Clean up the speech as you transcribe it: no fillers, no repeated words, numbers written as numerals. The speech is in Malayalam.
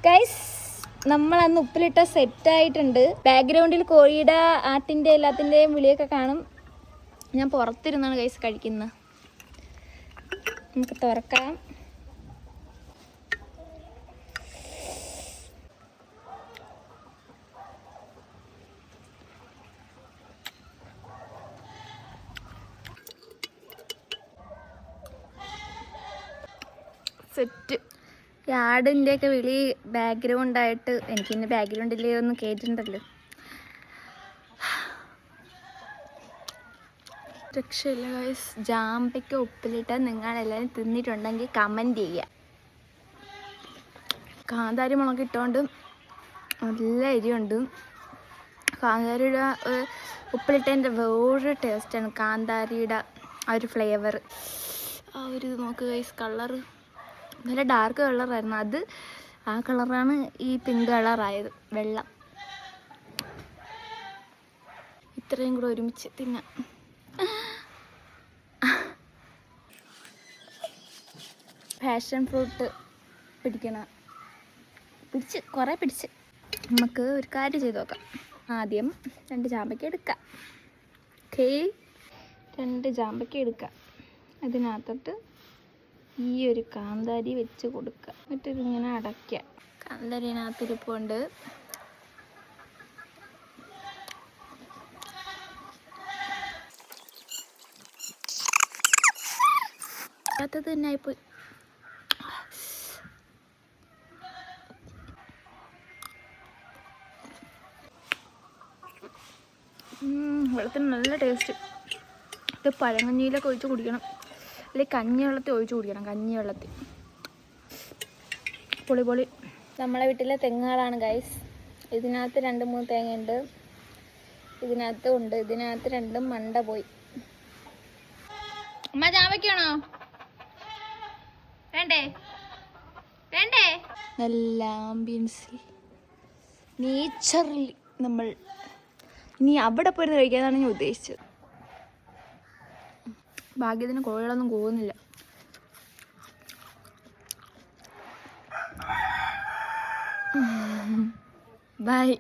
ഗൈസ് നമ്മളന്ന് ഉപ്പിലിട്ട സെറ്റായിട്ടുണ്ട്. ബാക്ക്ഗ്രൗണ്ടിൽ കോഴിയുടെ ആട്ടിൻ്റെ എല്ലാത്തിൻ്റെയും വിളിയൊക്കെ കാണും. ഞാൻ പുറത്തിരുന്നാണ് ഗൈസ് കഴിക്കുന്നത്. നമുക്ക് തുറക്കാം. സെറ്റ്. ഈ ആടിൻ്റെയൊക്കെ വിളി ബാക്ക്ഗ്രൗണ്ടായിട്ട് എനിക്കിന്ന് ബാക്ക്ഗ്രൗണ്ടിൽ ഒന്ന് കേട്ടിട്ടുണ്ടല്ലോ. രക്ഷയില്ല ഗൈസ്. ജാമ്പയ്ക്ക ഉപ്പിലിട്ട് നിങ്ങളെല്ലാവരും തിന്നിട്ടുണ്ടെങ്കിൽ കമൻറ്റ് ചെയ്യുക. കാന്താരി മുളക് ഇട്ടുകൊണ്ട് നല്ല എരിവുണ്ട്. കാന്താരിയുടെ ഉപ്പിലിട്ടതിൻ്റെ വേറൊരു ടേസ്റ്റാണ്. കാന്താരിയുടെ ആ ഒരു ഫ്ലേവർ, ആ ഒരു ഇത് നോക്ക് ഗൈസ്. കളറ് നല്ല ഡാർക്ക് കളറായിരുന്നു. അത് ആ കളറാണ് ഈ പിങ്ക് കളറായത്, വെള്ളം. ഇത്രയും കൂടെ ഒരുമിച്ച് തിന്നാം. പാഷൻ ഫ്രൂട്ട് കുറേ പിടിച്ച് നമുക്ക് ഒരു കാര്യം ചെയ്ത് നോക്കാം. ആദ്യം 2 ചാമ്പയ്ക്ക എടുക്കാം. ഓക്കേ, 2 ചാമ്പയ്ക്ക എടുക്കാം. അതിനകത്തോട്ട് ഈ ഒരു കാന്താരി വെച്ച് കൊടുക്കുക. എന്നിട്ടിതിങ്ങനെ അടയ്ക്കുക. കാന്താരിനകത്തിരിപ്പുണ്ട്. അത് തന്നെ ആയിപ്പോയി. വെള്ളത്തിന് നല്ല ടേസ്റ്റ്. ഇത് പഴങ്കഞ്ഞിയിലൊക്കെ ഒഴിച്ച് കുടിക്കണം, അല്ലെങ്കിൽ കഞ്ഞിവെള്ളത്തിൽ ഒഴിച്ച് കുടിക്കണം. കഞ്ഞിവെള്ളത്തിൽ പൊളി. നമ്മളെ വീട്ടിലെ തെങ്ങുകളാണ് ഗൈസ്. ഇതിനകത്ത് 2-3 തേങ്ങയുണ്ട്. ഇതിനകത്തും ഉണ്ട്. ഇതിനകത്ത് 2 മണ്ട പോയി. അമ്മ ചാമ്പയ്ക്കാണോ? വേണ്ടേ? നല്ല ആംബിയൻസിൽ നേച്ചറിൽ നമ്മൾ ഇനി അവിടെ പോയി കഴിക്കാനാണ് ഞാൻ ഉദ്ദേശിച്ചത്. ഭാഗ്യത്തിന് കോഴികളൊന്നും പോകുന്നില്ല. ബൈ.